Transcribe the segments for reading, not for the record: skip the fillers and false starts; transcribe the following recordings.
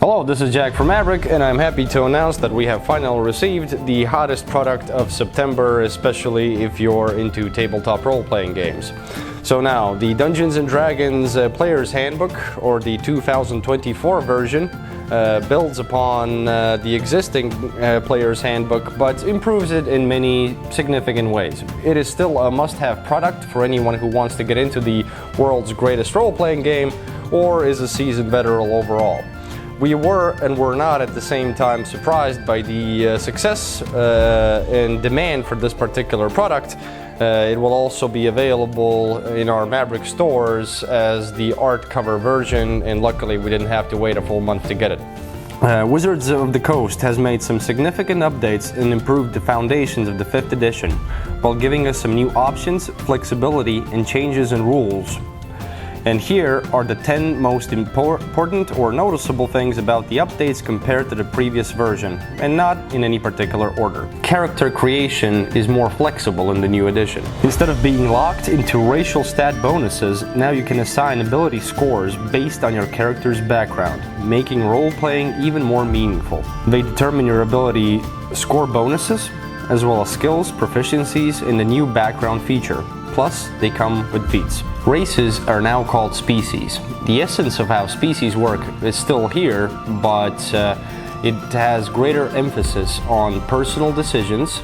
Hello, this is Jack from MABRIK, and I'm happy to announce that we have finally received the hottest product of September, especially if you're into tabletop role-playing games. So now, the Dungeons & Dragons Player's Handbook, or the 2024 version, builds upon the existing Player's Handbook, but improves it in many significant ways. It is still a must-have product for anyone who wants to get into the world's greatest role-playing game, or is a seasoned veteran overall. We were and were not at the same time surprised by the success and demand for this particular product. It will also be available in our MABRIK stores as the art cover version, and luckily we didn't have to wait a full month to get it. Wizards of the Coast has made some significant updates and improved the foundations of the 5th edition, while giving us some new options, flexibility, and changes in rules. And here are the 10 most important or noticeable things about the updates compared to the previous version, and not in any particular order. Character creation is more flexible in the new edition. Instead of being locked into racial stat bonuses, now you can assign ability scores based on your character's background, making role-playing even more meaningful. They determine your ability score bonuses, as well as skills, proficiencies in the new background feature. Plus, they come with feats. Races are now called species. The essence of how species work is still here, but it has greater emphasis on personal decisions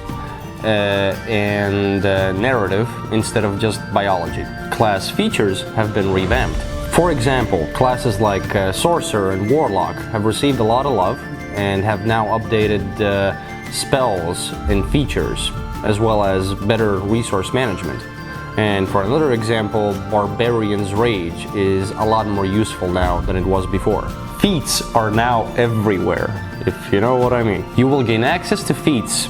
and narrative instead of just biology. Class features have been revamped. For example, classes like Sorcerer and Warlock have received a lot of love and have now updated spells and features, as well as better resource management. And for another example, Barbarian's Rage is a lot more useful now than it was before. Feats are now everywhere, if you know what I mean. You will gain access to feats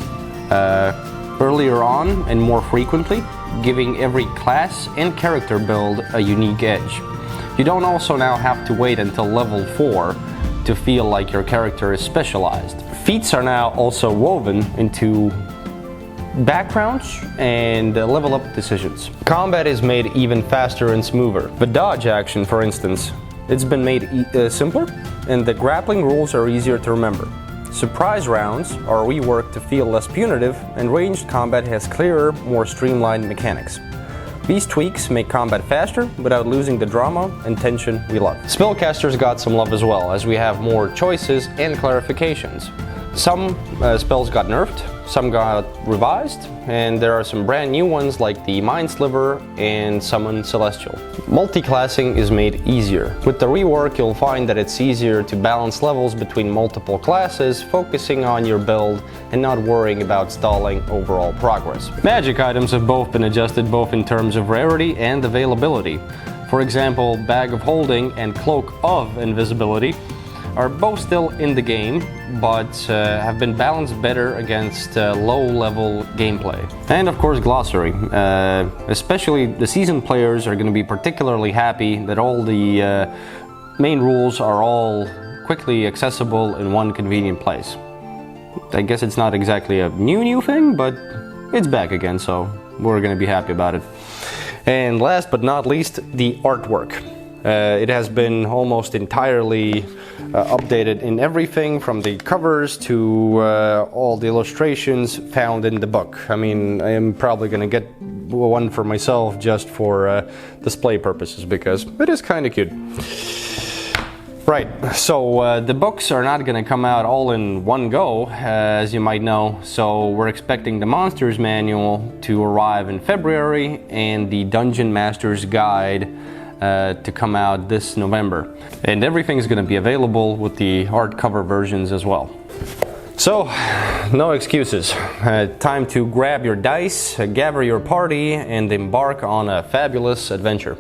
earlier on and more frequently, giving every class and character build a unique edge. You don't also now have to wait until level 4 to feel like your character is specialized. Feats are now also woven into backgrounds and level up decisions. Combat is made even faster and smoother. The dodge action, for instance, it's been made simpler, and the grappling rules are easier to remember. Surprise rounds are reworked to feel less punitive, and ranged combat has clearer, more streamlined mechanics. These tweaks make combat faster without losing the drama and tension we love. Spellcasters got some love as well, as we have more choices and clarifications. Some spells got nerfed, some got revised, and there are some brand new ones like the Mind Sliver and Summon Celestial. Multi-classing is made easier. With the rework, you'll find that it's easier to balance levels between multiple classes, focusing on your build and not worrying about stalling overall progress. Magic items have both been adjusted both in terms of rarity and availability. For example, Bag of Holding and Cloak of Invisibility are both still in the game, but have been balanced better against low-level gameplay. And of course, Glossary. Especially the seasoned players are going to be particularly happy that all the main rules are all quickly accessible in one convenient place. I guess it's not exactly a new thing, but it's back again, so we're going to be happy about it. And last but not least, the artwork. It has been almost entirely updated in everything from the covers to all the illustrations found in the book. I mean, I am probably going to get one for myself just for display purposes because it is kind of cute. Right, so the books are not going to come out all in one go, as you might know, so we're expecting the Monsters Manual to arrive in February and the Dungeon Master's Guide to come out this November. And everything's going to be available with the hardcover versions as well. So, no excuses. Time to grab your dice, gather your party, and embark on a fabulous adventure.